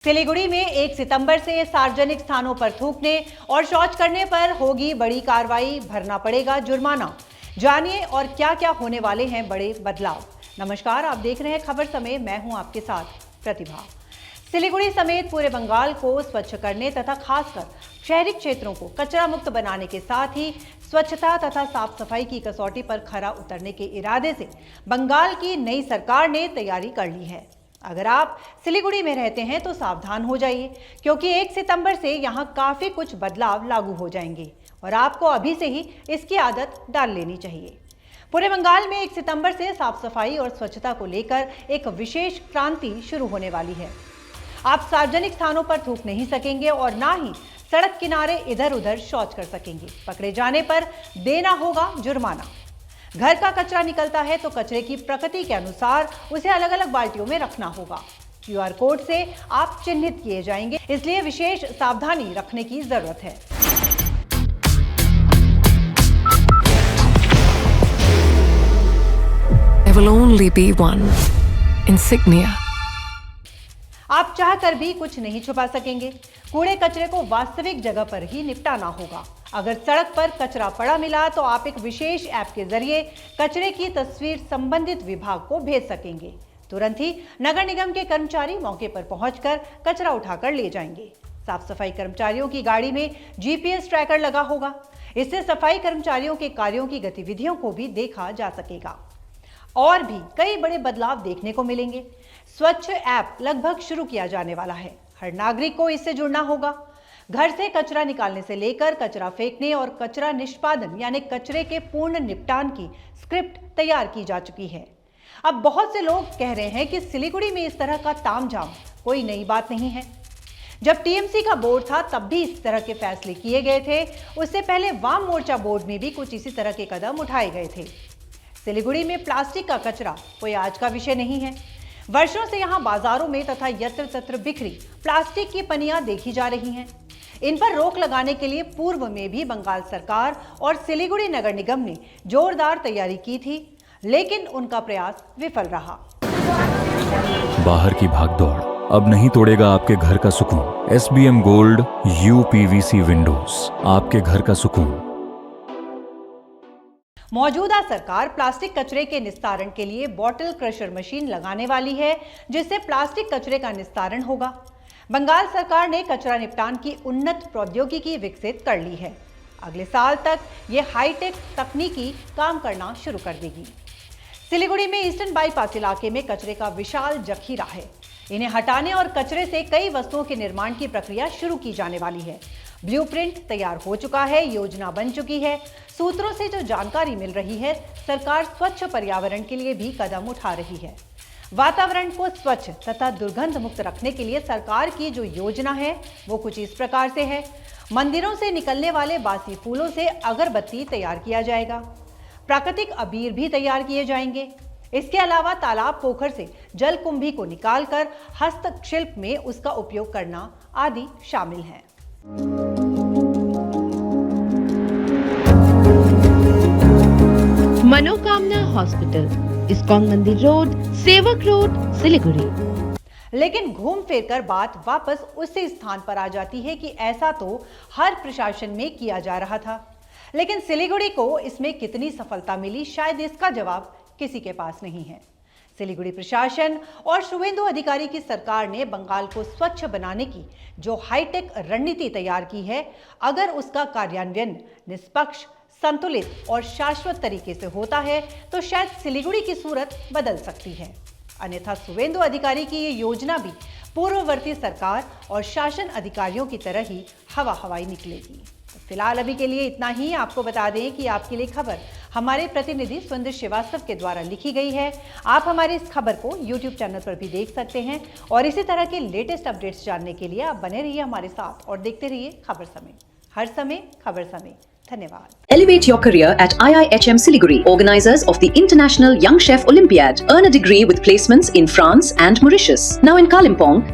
सिलीगुड़ी में 1 सितंबर से सार्वजनिक स्थानों पर थूकने और शौच करने पर होगी बड़ी कार्रवाई, भरना पड़ेगा जुर्माना। जानिए और क्या क्या होने वाले हैं बड़े बदलाव। नमस्कार, आप देख रहे हैं खबर समय, मैं हूं आपके साथ प्रतिभा। सिलीगुड़ी समेत पूरे बंगाल को स्वच्छ करने तथा खासकर शहरी क्षेत्रों को कचरा मुक्त बनाने के साथ ही स्वच्छता तथा साफ सफाई की कसौटी पर खरा उतरने के इरादे से बंगाल की नई सरकार ने तैयारी कर ली है। अगर आप सिलीगुड़ी में रहते हैं तो सावधान हो जाइए, क्योंकि 1 सितंबर से यहां काफी कुछ बदलाव लागू हो जाएंगे और आपको अभी से ही इसकी आदत डाल लेनी चाहिए। पूरे बंगाल में 1 सितंबर से साफ सफाई और स्वच्छता को लेकर एक विशेष क्रांति शुरू होने वाली है। आप सार्वजनिक स्थानों पर थूक नहीं सकेंगे और ना ही सड़क किनारे इधर उधर शौच कर सकेंगे। पकड़े जाने पर देना होगा जुर्माना। घर का कचरा निकलता है तो कचरे की प्रकृति के अनुसार उसे अलग अलग बाल्टियों में रखना होगा। QR कोड से आप चिन्हित किए जाएंगे, इसलिए विशेष सावधानी रखने की जरूरत है। There will only be one insignia. आप चाहकर भी कुछ नहीं छुपा सकेंगे। कूड़े कचरे को वास्तविक जगह पर ही निपटाना होगा। अगर सड़क पर कचरा पड़ा मिला तो आप एक विशेष ऐप के जरिए कचरे की तस्वीर संबंधित विभाग को भेज सकेंगे। तुरंत ही नगर निगम के कर्मचारी मौके पर पहुंचकर कचरा उठाकर ले जाएंगे। साफ सफाई कर्मचारियों की गाड़ी में GPS ट्रैकर लगा होगा। इससे सफाई कर्मचारियों के कार्यों की गतिविधियों को भी देखा जा सकेगा। और भी कई बड़े बदलाव देखने को मिलेंगे। स्वच्छ ऐप लगभग शुरू किया जाने वाला है। हर नागरिक को इससे जुड़ना होगा। घर से कचरा निकालने से लेकर कचरा फेंकने और कचरा निष्पादन यानी कचरे के पूर्ण निपटान की स्क्रिप्ट तैयार की जा चुकी है। अब बहुत से लोग कह रहे हैं कि सिलीगुड़ी में इस तरह का तामझाम कोई नई बात नहीं है। जब TMC का बोर्ड था तब भी इस तरह के फैसले किए गए थे। उससे पहले वाम मोर्चा बोर्ड में भी कुछ इसी तरह के कदम उठाए गए थे। सिलीगुड़ी में प्लास्टिक का कचरा कोई आज का विषय नहीं है। वर्षों से यहाँ बाजारों में तथा यत्र तत्र बिखरी प्लास्टिक की पनियां देखी जा रही हैं। इन पर रोक लगाने के लिए पूर्व में भी बंगाल सरकार और सिलीगुड़ी नगर निगम ने जोरदार तैयारी की थी, लेकिन उनका प्रयास विफल रहा। बाहर की भागदौड़ अब नहीं तोड़ेगा आपके घर का सुकून। SBM गोल्ड UPVC विंडोज, आपके घर का सुकून। मौजूदा सरकार प्लास्टिक कचरे के निस्तारण के लिए बॉटल क्रशर मशीन लगाने वाली है, जिससे प्लास्टिक कचरे का निस्तारण होगा। बंगाल सरकार ने कचरा निपटान की उन्नत प्रौद्योगिकी विकसित कर ली है। अगले साल तक ये हाईटेक तकनीकी काम करना शुरू कर देगी। सिलीगुड़ी में ईस्टर्न बाईपास इलाके में कचरे का विशाल जखीरा है। इन्हें हटाने और कचरे से कई वस्तुओं के निर्माण की प्रक्रिया शुरू की जाने वाली है। ब्लूप्रिंट तैयार हो चुका है, योजना बन चुकी है। सूत्रों से जो जानकारी मिल रही है, सरकार स्वच्छ पर्यावरण के लिए भी कदम उठा रही है। वातावरण को स्वच्छ तथा दुर्गंध मुक्त रखने के लिए सरकार की जो योजना है वो कुछ इस प्रकार से है। मंदिरों से निकलने वाले बासी फूलों से अगरबत्ती तैयार किया जाएगा। प्राकृतिक अबीर भी तैयार किए जाएंगे। इसके अलावा तालाब पोखर से जल कुंभी को निकालकर हस्तशिल्प में उसका उपयोग करना आदि शामिल है। मनोकामना हॉस्पिटल, इस्कॉन मंदिर रोड, सेवक रोड, सिलीगुड़ी। लेकिन घूम फिर कर बात वापस उसी स्थान पर आ जाती है कि ऐसा तो हर प्रशासन में किया जा रहा था, लेकिन सिलीगुड़ी को इसमें कितनी सफलता मिली, शायद इसका जवाब किसी के पास नहीं है। सिलीगुड़ी प्रशासन और शुभेंदु अधिकारी की सरकार ने बंगाल को स्वच्छ बनाने की जो हाईटेक रणनीति तैयार की है, अगर उसका कार्यान्वयन निष्पक्ष, संतुलित और शाश्वत तरीके से होता है तो शायद सिलीगुड़ी की सूरत बदल सकती है। अन्यथा शुभेंदु अधिकारी की ये योजना भी पूर्ववर्ती सरकार और शासन अधिकारियों की तरह ही हवा हवाई निकलेगी। फिलहाल अभी के लिए इतना ही। आपको बता दें कि आपके लिए खबर हमारे प्रतिनिधि सुंदर श्रीवास्तव के द्वारा लिखी गई है। आप हमारे इस खबर को YouTube चैनल पर भी देख सकते हैं और इसी तरह के लेटेस्ट अपडेट्स जानने के लिए आप बने रहिए हमारे साथ और देखते रहिए खबर समय। हर समय खबर समय। धन्यवाद। Elevate your career at IIHM Siliguri, organizers of the International Young Chef Olympiad. Earn a degree with placements in France and Mauritius. Now in Kalimpong,